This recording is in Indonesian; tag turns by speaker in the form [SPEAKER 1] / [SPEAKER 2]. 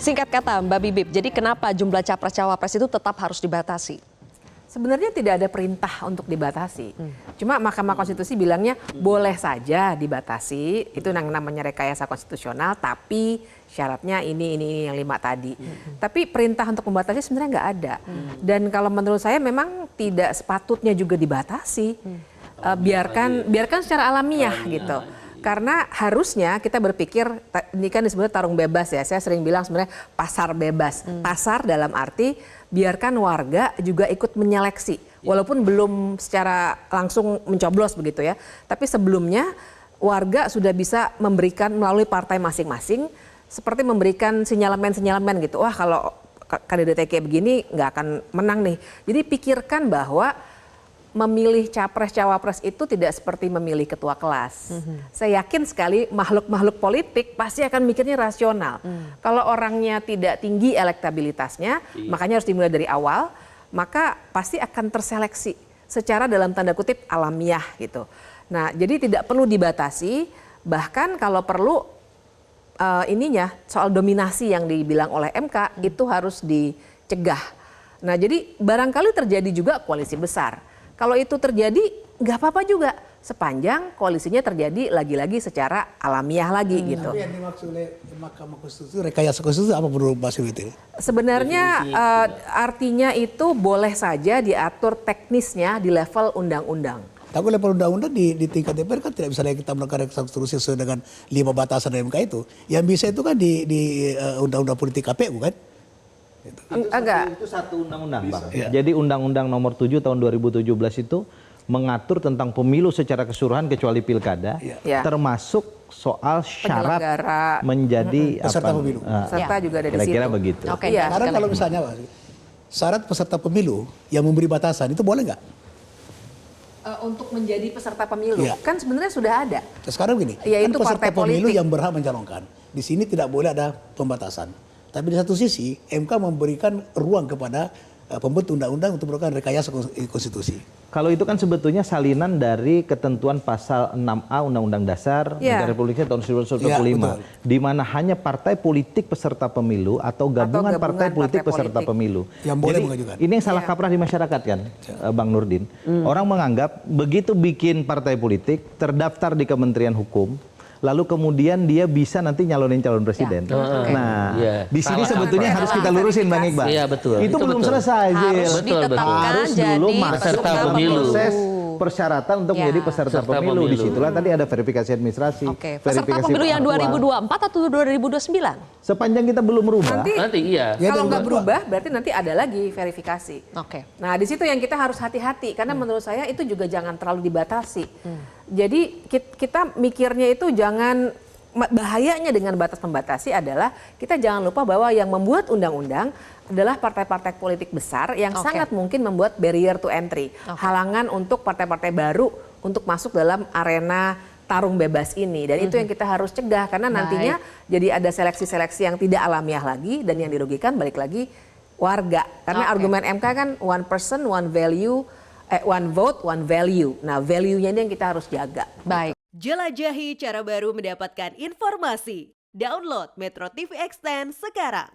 [SPEAKER 1] Singkat kata Mbak Bibip, jadi kenapa jumlah capres-cawapres itu tetap harus dibatasi?
[SPEAKER 2] Sebenarnya tidak ada perintah untuk dibatasi. Cuma Mahkamah Konstitusi bilangnya boleh saja dibatasi, itu yang namanya rekayasa konstitusional, tapi syaratnya ini yang 5 tadi. Tapi perintah untuk membatasi sebenarnya nggak ada. Dan kalau menurut saya memang tidak sepatutnya juga dibatasi. Biarkan secara alamiah gitu. Karena harusnya kita berpikir, ini kan disebut tarung bebas ya, saya sering bilang sebenarnya pasar bebas. Pasar dalam arti biarkan warga juga ikut menyeleksi, walaupun belum secara langsung mencoblos begitu ya. Tapi sebelumnya warga sudah bisa memberikan melalui partai masing-masing, seperti memberikan sinyalemen-sinyalemen gitu. Wah kalau kandidatnya kayak begini nggak akan menang nih. Jadi pikirkan bahwa memilih capres-cawapres itu tidak seperti memilih ketua kelas. Saya yakin sekali makhluk-makhluk politik pasti akan mikirnya rasional. Kalau orangnya tidak tinggi elektabilitasnya, makanya harus dimulai dari awal, maka pasti akan terseleksi secara dalam tanda kutip alamiah gitu. Nah, jadi tidak perlu dibatasi, bahkan kalau perlu soal dominasi yang dibilang oleh MK itu harus dicegah. Nah, jadi barangkali terjadi juga koalisi besar. Kalau itu terjadi nggak apa-apa juga sepanjang koalisinya terjadi lagi-lagi secara alamiah lagi gitu.
[SPEAKER 3] Tapi yang dimaksud oleh Mahkamah Konstitusi rekayasa konstitusi apa menurut Mbak Suwiti?
[SPEAKER 2] Sebenarnya artinya itu boleh saja diatur teknisnya di level undang-undang.
[SPEAKER 3] Tapi level undang-undang di tingkat DPR kan tidak bisa kita melakukan rekayasa konstitusi sesuai dengan 5 batasan MK itu. Yang bisa itu kan di undang-undang politik KPU kan?
[SPEAKER 4] Itu satu undang-undang, Bang. Ya. Jadi Undang-Undang Nomor 7 tahun 2017 itu mengatur tentang pemilu secara keseluruhan kecuali pilkada, termasuk soal syarat menjadi
[SPEAKER 3] peserta pemilu.
[SPEAKER 2] Peserta juga ada di situ.
[SPEAKER 4] Kira-kira begitu.
[SPEAKER 3] Sekarang kalau misalnya syarat peserta pemilu yang memberi batasan itu boleh nggak?
[SPEAKER 2] Untuk menjadi peserta pemilu kan sebenarnya sudah ada.
[SPEAKER 3] Sekarang begini,
[SPEAKER 2] yaitu
[SPEAKER 3] kan peserta
[SPEAKER 2] partai
[SPEAKER 3] pemilu
[SPEAKER 2] politik
[SPEAKER 3] yang berhak mencalonkan. Di sini tidak boleh ada pembatasan. Tapi di satu sisi MK memberikan ruang kepada pembentuk undang-undang untuk melakukan rekayasa konstitusi.
[SPEAKER 4] Kalau itu kan sebetulnya salinan dari ketentuan pasal 6A Undang-Undang Dasar Negara Republik Indonesia tahun 1945, di mana hanya partai politik peserta pemilu atau gabungan partai politik peserta pemilu.
[SPEAKER 3] Yang boleh mengajukan.
[SPEAKER 4] Ini yang salah kaprah di masyarakat kan, Bang Nurdin. Orang menganggap begitu bikin partai politik terdaftar di Kementerian Hukum, lalu kemudian dia bisa nanti nyalonin calon presiden. Nah, di sini sebetulnya harus kita lurusin, Bang Iqbal.
[SPEAKER 5] Iya, betul.
[SPEAKER 4] Itu belum selesai,
[SPEAKER 1] Harus ditetapkan
[SPEAKER 4] harus
[SPEAKER 1] jadi
[SPEAKER 4] dulu masuk
[SPEAKER 5] peserta
[SPEAKER 4] dalam
[SPEAKER 5] pemilu.
[SPEAKER 4] proses persyaratan untuk menjadi peserta pemilu. Disitulah tadi ada verifikasi administrasi.
[SPEAKER 1] Peserta pemilu yang 2024 atau 2029?
[SPEAKER 4] Sepanjang kita belum merubah.
[SPEAKER 5] Nanti iya.
[SPEAKER 2] Kalau nggak berubah, berarti nanti ada lagi verifikasi. Nah, di situ yang kita harus hati-hati, karena menurut saya itu juga jangan terlalu dibatasi. Jadi kita mikirnya itu jangan, bahayanya dengan batas membatasi adalah kita jangan lupa bahwa yang membuat undang-undang adalah partai-partai politik besar yang sangat mungkin membuat barrier to entry, halangan untuk partai-partai baru untuk masuk dalam arena tarung bebas ini. Dan itu yang kita harus cegah, karena nantinya jadi ada seleksi-seleksi yang tidak alamiah lagi, dan yang dirugikan balik lagi warga. Karena argumen MK kan one person, one value, one vote, one value. Nah, value-nya ini yang kita harus jaga.
[SPEAKER 1] Baik.
[SPEAKER 6] Jelajahi cara baru mendapatkan informasi. Download Metro TV Extend sekarang.